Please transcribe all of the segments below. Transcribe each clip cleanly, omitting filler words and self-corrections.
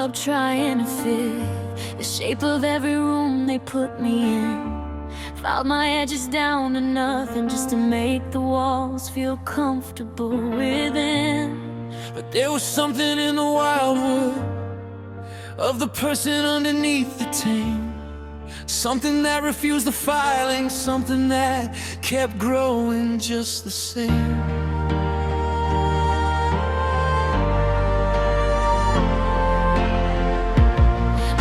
club trying to fit the shape of every room they put me in. Filed my edges down to nothing just to make the walls feel comfortable within. But there was something in the wildwood of the person underneath the tame. Something that refused the filing, something that kept growing just the same.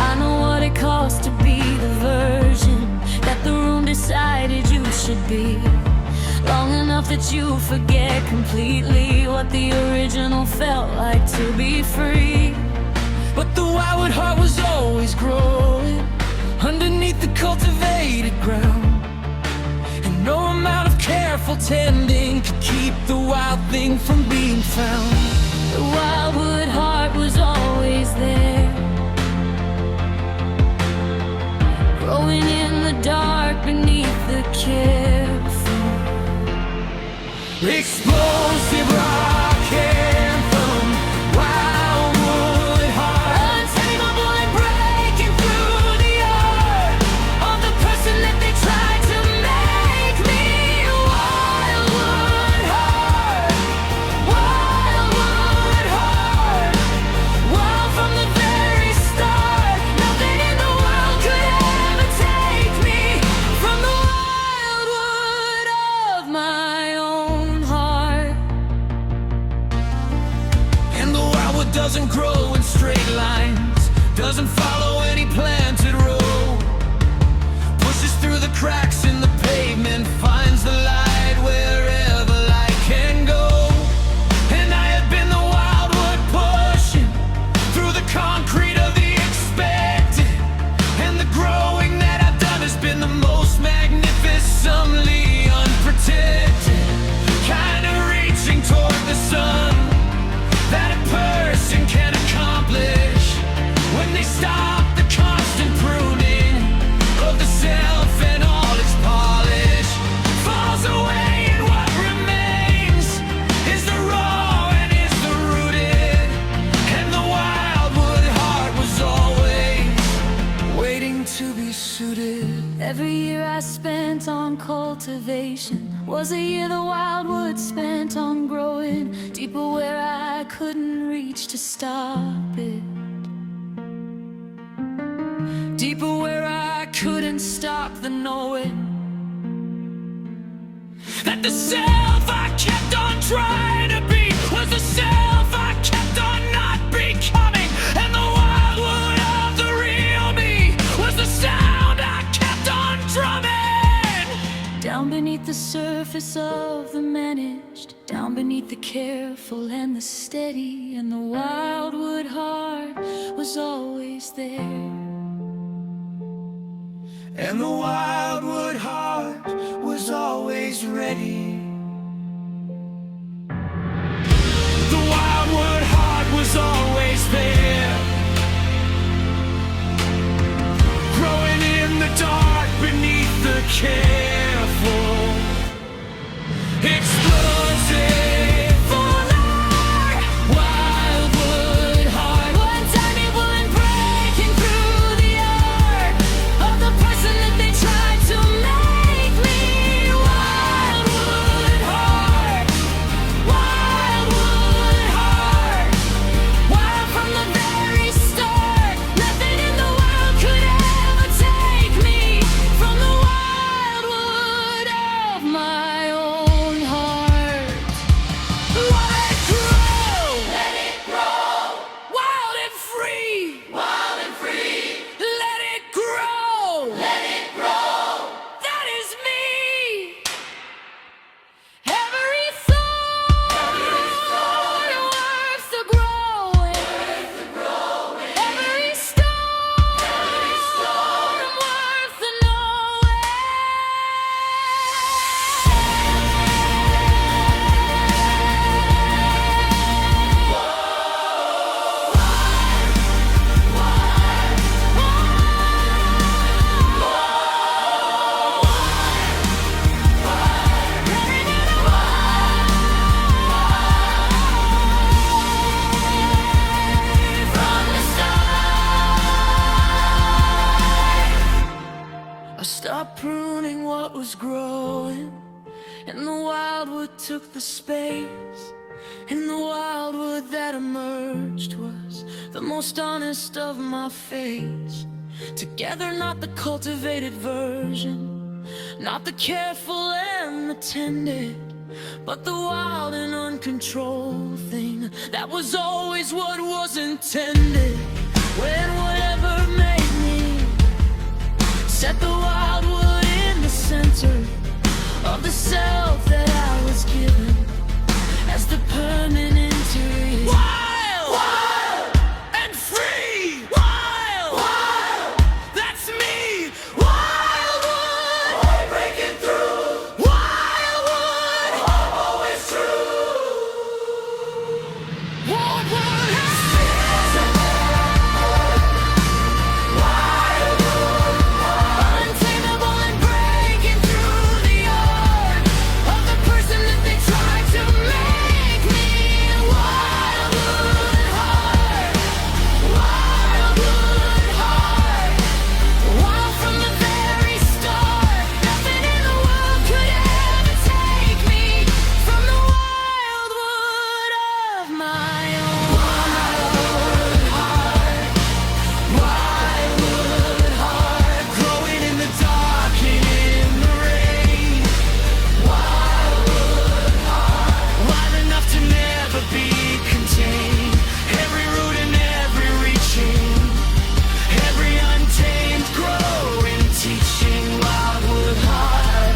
I know what it costs to be the version that the room decided you should be. Long enough that you forget completely what the original felt like to be free. But the Wildwood heart was always growing underneath the cultivated ground, and no amount of careful tending could keep the wild thing from being found. The Wildwood heart was always there, growing in the dark beneath the careful. Explosive rock anthem, Wildwood heart, untamable and breaking through the art of the person that they tried to make me. Wildwood heart, Wildwood heart, wild from the very start. Nothing in the world could ever take me from the wildwood of my own heart. and the wildwood doesn't grow in straight lines, doesn't follow any planted road, pushes through the cracks in the pavement, finds the light wherever light can go. And I have been the wildwood pushing through the concrete of the expected, and the growing that I've done has been the most magnificently unprotected, kind of reaching toward the sun that a person can accomplish when they stop the constant pruning of the self, and all its polish falls away, and what remains is the raw and is the rooted. And the wildwood heart was always waiting to be suited. Every year I spent on cultivation was a year the wildwood spent on growing deeper where I couldn't reach to stop it, deeper where I couldn't stop the knowing That the self I kept on trying to be was the self I kept on not becoming, and the wildwood of the real me was the sound I kept on drumming. down beneath the surface of the managed, down beneath the careful and the steady. And the wildwood heart was always there, And the wildwood heart was always ready. The wildwood heart was always there, growing in the dark beneath the careful. Explosive fuller, wildwood heart, untameable and breaking through the art of the person that they tried to make me. Wildwood heart, Wildwood heart, wild from the very start. Nothing in the world could ever take me from the wildwood And the wildwood took the space, and the wildwood that emerged was the most honest of my face. Together, not the cultivated version, not the careful and the tended, but the wild and uncontrolled thing that was always what was intended. When whatever made me set the wildwood in the center of the self that I was given as the permanent tree. Wild, wild and free. Wild, wild, that's me. Wildwood, always breaking through. Wildwood, always true. Wildwood, untamable and breaking through the yard of the person that they tried to make me. Wildwood heart, Wildwood heart, wild from the very start. Nothing in the world could ever take me from the wildwood of my own heart. Wildwood heart, growing in the dark and in the rain. Wildwood heart, wild enough to never be contained. Every root and every reaching, every untamed growing, teaching. Wildwood heart,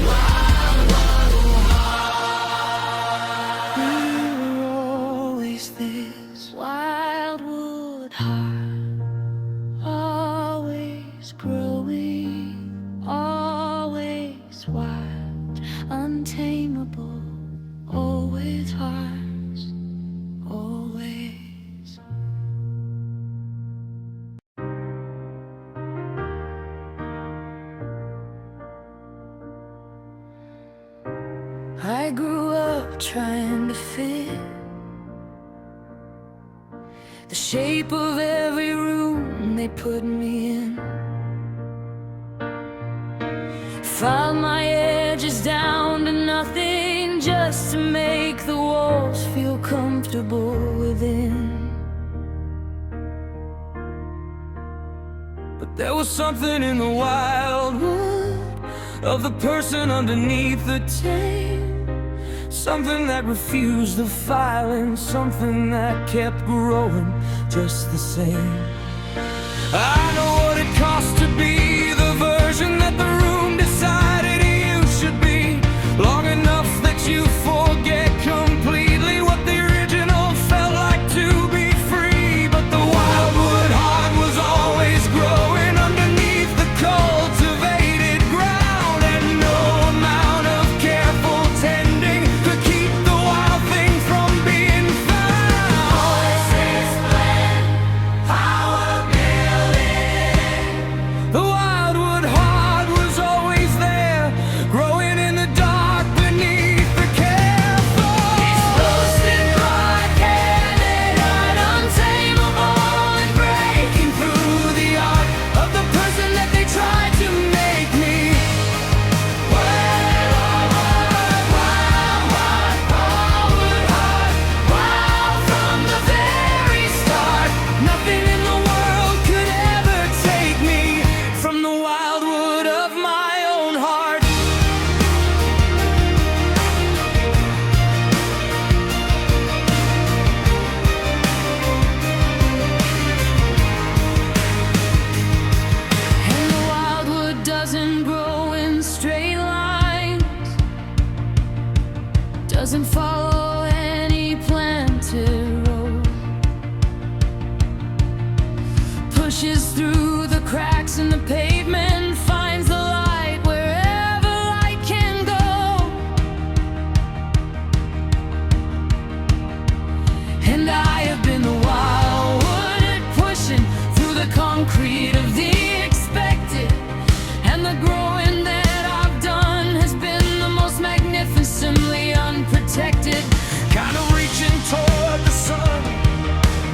Wildwood heart. We were always this wildwood heart, always growing, always wild, untamable, always hearts, always. I grew up trying to fit the shape of every room they put me in. Filed my edges down to nothing just to make the walls feel comfortable within. But there was something in the wildwood of the person underneath the tame, something that refused the violence, something that kept growing just the same. I know what it costs to be the version that the room decided you should be, long enough that you forget completely what the original felt like to be free. But the wildwood heart was always growing underneath the cultivated ground, and no amount of careful tending could keep the wild thing from being found. Voices blend, power building. The wildwood heart was always there, growing in the dark beneath the careful. Explosive, broad-handed, untamable and breaking through the art of the person that they tried to make me. Wildwood heart, wild from the very start. Nothing in the world could ever take me from the wildwood of my own heart. And the wildwood doesn't grow in straight lines, doesn't follow any planted road, pushes through the cracks in the pavement, finds the light wherever light can go. And I have been the wildwood pushing through the concrete of the expected, and the growing that I've done has been the most magnificently unprotected. Kind of reaching toward the sun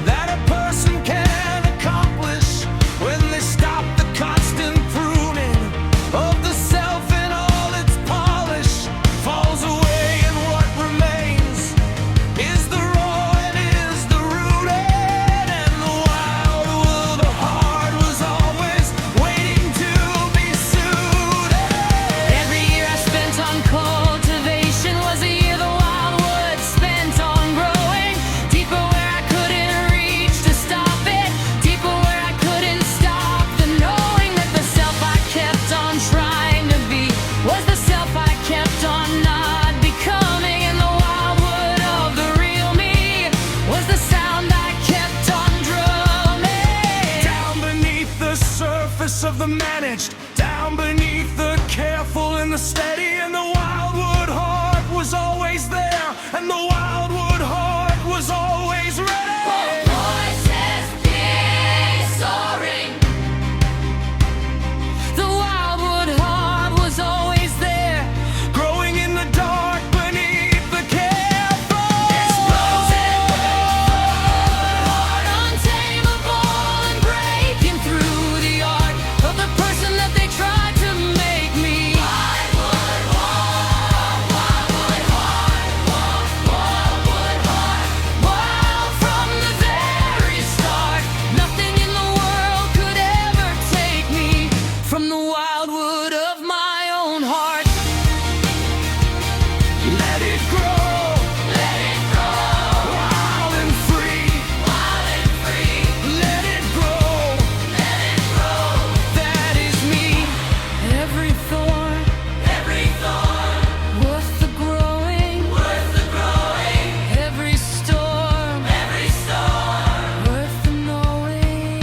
that a person can accomplish when they stop the constant of the managed, down beneath the careful and the steady. And the wildwood heart was always there, and the wildwood heart was always ready. Voices be soaring. The wildwood heart was always there, Growing in the dark beneath the careful. explosive, untamable and breaking through the art of the person that they tried to make me. Wildwood heart, wildwood heart, wildwood heart. Wild from the very start, nothing in the world could ever take me from the wildwood of my own heart. Let it grow, Let it grow, wild and free. wild and free. Let it grow, Let it grow. that is me. Every thorn worth the growing. Every storm worth the knowing.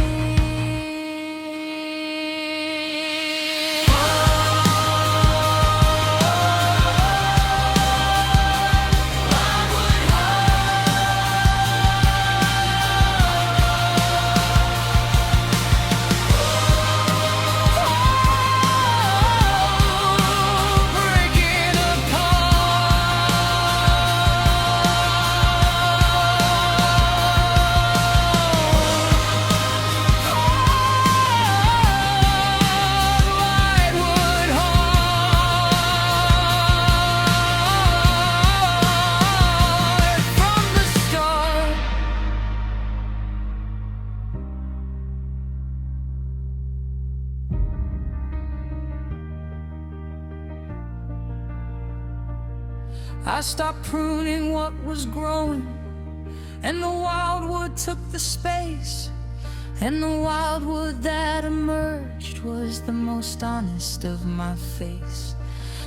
Breaking apart. Wildwood heart from the start. I stopped pruning what was growing, and the wildwood took the space. And the wildwood that emerged was the most honest of my face.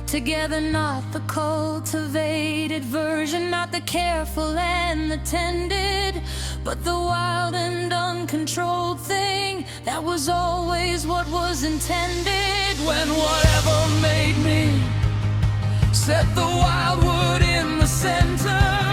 Together, not the cultivated version, not the careful and the tended, but the wild and uncontrolled thing that was always what was intended. When whatever made me set the wildwood in the center.